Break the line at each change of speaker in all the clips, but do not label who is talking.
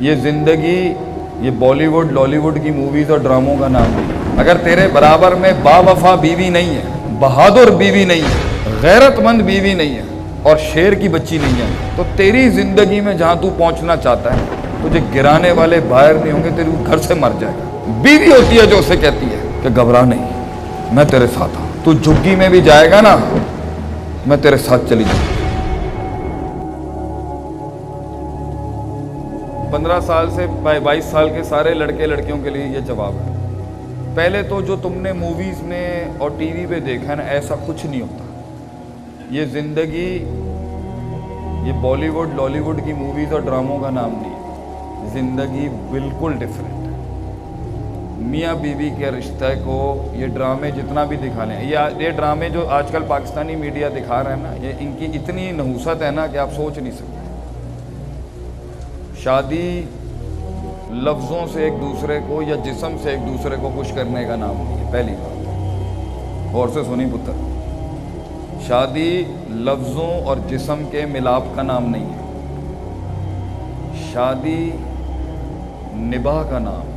یہ زندگی یہ بالی ووڈ لالی ووڈ کی موویز اور ڈراموں کا نام نہیں. اگر تیرے برابر میں با وفا بیوی نہیں ہے، بہادر بیوی نہیں ہے، غیرت مند بیوی نہیں ہے اور شیر کی بچی نہیں ہے، تو تیری زندگی میں جہاں تو پہنچنا چاہتا ہے تجھے گرانے والے باہر نہیں ہوں گے، تیرے گھر سے مر جائے گا. بیوی ہوتی ہے جو اسے کہتی ہے کہ گھبرا نہیں، میں تیرے ساتھ ہوں. تو جھگی میں بھی جائے گا نا، میں تیرے ساتھ چلی جاؤں. 15 سال سے 22 سال کے سارے لڑکے لڑکیوں کے لیے یہ جواب ہے. پہلے تو جو تم نے موویز میں اور ٹی وی پہ دیکھا ہے نا، ایسا کچھ نہیں ہوتا. یہ زندگی یہ بالی ووڈ لالی ووڈ کی موویز اور ڈراموں کا نام نہیں ہے. زندگی بالکل ڈیفرنٹ ہے. میاں بیوی کے رشتہ کو یہ ڈرامے جتنا بھی دکھا لیں، یہ ڈرامے جو آج کل پاکستانی میڈیا دکھا رہے ہیں نا، یہ ان کی اتنی نحوست ہے نا کہ آپ سوچ نہیں سکتے. شادی لفظوں سے ایک دوسرے کو یا جسم سے ایک دوسرے کو خوش کرنے کا نام نہیں ہے. پہلی بات غور سے سنی پتر، شادی لفظوں اور جسم کے ملاپ کا نام نہیں ہے. شادی نباہ کا نام ہے.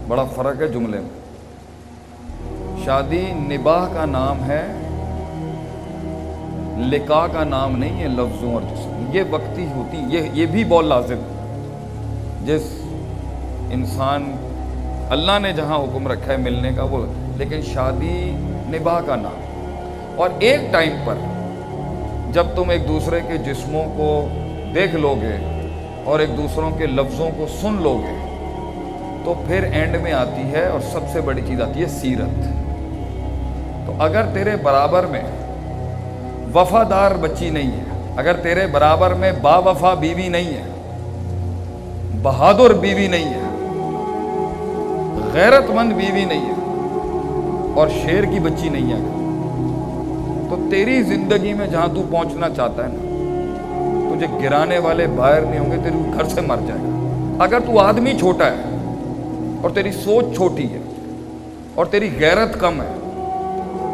بڑا فرق ہے جملے میں. شادی نباہ کا نام ہے، لقاء کا نام نہیں ہے. لفظوں اور جسم یہ وقتی ہوتی، یہ بھی بہت لازم ہے. جس انسان اللہ نے جہاں حکم رکھا ہے ملنے کا وہ، لیکن شادی نباہ کا نام. اور ایک ٹائم پر جب تم ایک دوسرے کے جسموں کو دیکھ لو گے اور ایک دوسروں کے لفظوں کو سن لو گے تو پھر اینڈ میں آتی ہے اور سب سے بڑی چیز آتی ہے سیرت. تو اگر تیرے برابر میں وفادار بچی نہیں ہے، اگر تیرے برابر میں با وفا بیوی نہیں ہے، بہادر بیوی نہیں ہے، غیرت مند بیوی نہیں ہے اور شیر کی بچی نہیں ہے، تو تیری زندگی میں جہاں تو پہنچنا چاہتا ہے نا، تجھے گرانے والے باہر نہیں ہوں گے، تیرے گھر سے مر جائے گا. اگر تو آدمی چھوٹا ہے اور تیری سوچ چھوٹی ہے اور تیری غیرت کم ہے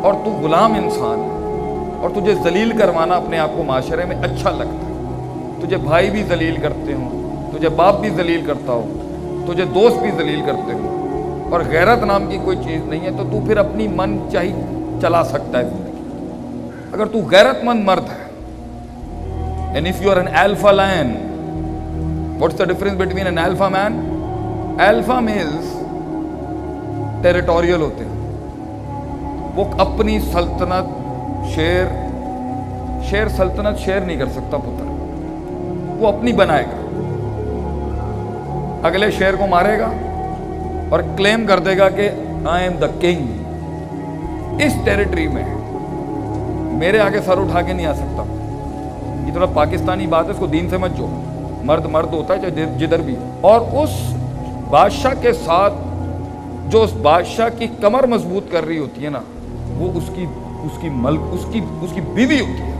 اور تو غلام انسان ہے اور تجھے ذلیل کروانا اپنے آپ کو معاشرے میں اچھا لگتا ہے، تجھے بھائی بھی ذلیل کرتے ہوں، تجھے باپ بھی ذلیل کرتا ہو، تجھے دوست بھی ذلیل کرتے ہوں اور غیرت نام کی کوئی چیز نہیں ہے، تو تو پھر اپنی من چاہی چلا سکتا ہے زندگی. اگر تو غیرت مند مرد ہے، and if you are an alpha lion, what's the difference between an alpha man? Alpha males territorial ہوتے ہیں. وہ اپنی سلطنت شیر سلطنت شیر نہیں کر سکتا پتر. وہ اپنی بنائے گا، اگلے شیر کو مارے گا اور کلیم کر دے گا کہ I am the king. اس ٹیریٹری میں میرے آگے سر اٹھا کے نہیں آ سکتا. یہ تھوڑا پاکستانی بات ہے، اس کو دین سے مت جو. مرد مرد ہوتا ہے چاہے جدھر بھی. اور اس بادشاہ کے ساتھ جو اس بادشاہ کی کمر مضبوط کر رہی ہوتی ہے نا، وہ اس کی بیوی ہوتی ہے.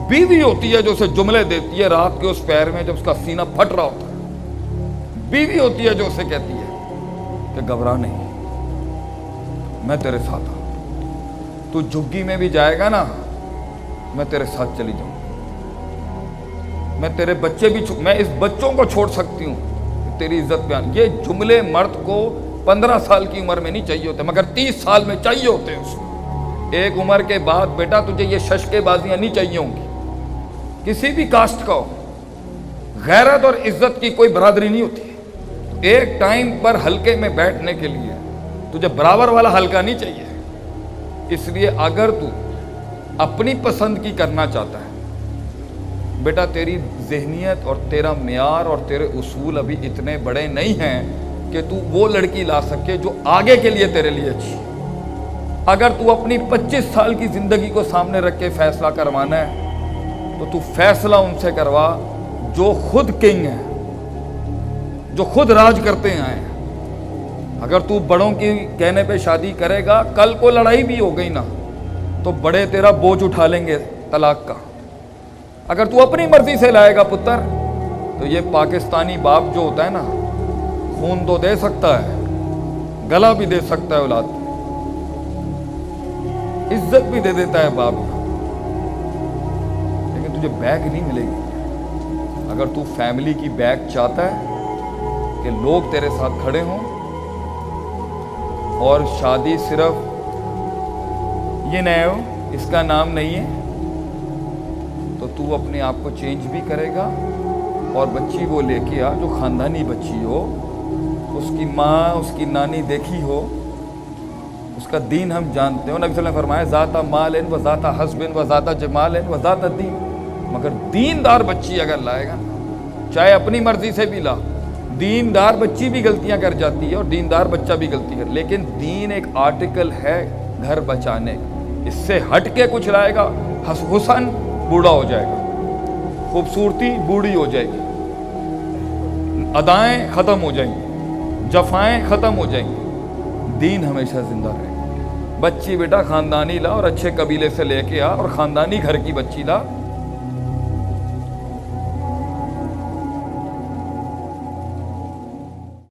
بیوی ہوتی ہے جو اسے جملے دیتی ہے رات کے اس پیر میں جب اس کا سینہ پھٹ رہا ہوتا ہے. بیوی ہوتی ہے جو اسے کہتی ہے کہ گھبرا نہیں، میں تیرے ساتھ ہوں. تو جھگی میں بھی جائے گا نا، میں تیرے ساتھ چلی جاؤں. میں تیرے بچے بھی میں اس بچوں کو چھوڑ سکتی ہوں، تیری عزت بیان. یہ جملے مرد کو 15 سال کی عمر میں نہیں چاہیے ہوتے، مگر 30 سال میں چاہیے ہوتے ہیں. اس میں ایک عمر کے بعد بیٹا تجھے یہ ششکے بازیاں نہیں چاہیے ہوں گی. کسی بھی کاسٹ کا ہو، غیرت اور عزت کی کوئی برادری نہیں ہوتی. ایک ٹائم پر حلقے میں بیٹھنے کے لیے تجھے برابر والا حلقہ نہیں چاہیے. اس لیے اگر تو اپنی پسند کی کرنا چاہتا ہے بیٹا، تیری ذہنیت اور تیرا معیار اور تیرے اصول ابھی اتنے بڑے نہیں ہیں کہ تو وہ لڑکی لا سکے جو آگے کے لیے تیرے لیے اچھی. اگر تو اپنی 25 سال کی زندگی کو سامنے رکھ کے فیصلہ کروانا ہے تو تو فیصلہ ان سے کروا جو خود کنگ ہیں، جو خود راج کرتے ہیں. اگر تو بڑوں کی کہنے پہ شادی کرے گا، کل کو لڑائی بھی ہو گئی نا تو بڑے تیرا بوجھ اٹھا لیں گے طلاق کا. اگر تو اپنی مرضی سے لائے گا پتر، تو یہ پاکستانی باپ جو ہوتا ہے نا، خون تو دے سکتا ہے، گلا بھی دے سکتا ہے اولاد کو، عزت بھی دے دیتا ہے باپ، لیکن تجھے بیگ نہیں ملے گی اگر تو فیملی کی بیک چاہتا ہے کہ لوگ تیرے ساتھ کھڑے ہوں اور شادی صرف یہ نہ ہو اس کا نام نہیں ہے، تو تو اپنے آپ کو چینج بھی کرے گا اور بچی وہ لے کے آ جو خاندانی بچی ہو، اس کی ماں اس کی نانی دیکھی ہو، اس کا دین ہم جانتے ہو۔ نبی صلی اللہ علیہ وسلم نے فرمایا ذات مال و ذات حسب و ذات جمال و ذات دین، مگر دیندار بچی اگر لائے گا، چاہے اپنی مرضی سے بھی لا، دیندار بچی بھی غلطیاں کر جاتی ہے اور دیندار بچہ بھی غلطی کر، لیکن دین ایک آرٹیکل ہے گھر بچانے، اس سے ہٹ کے کچھ لائے گا، حسن بوڑھا ہو جائے گا، خوبصورتی بوڑھی ہو جائے گی، ادائیں ختم ہو جائیں گی، جفائیں ختم ہو جائیں گی، دین ہمیشہ زندہ رہے۔ بچی بیٹا خاندانی لا اور اچھے قبیلے سے لے کے آ اور خاندانی گھر کی بچی لا،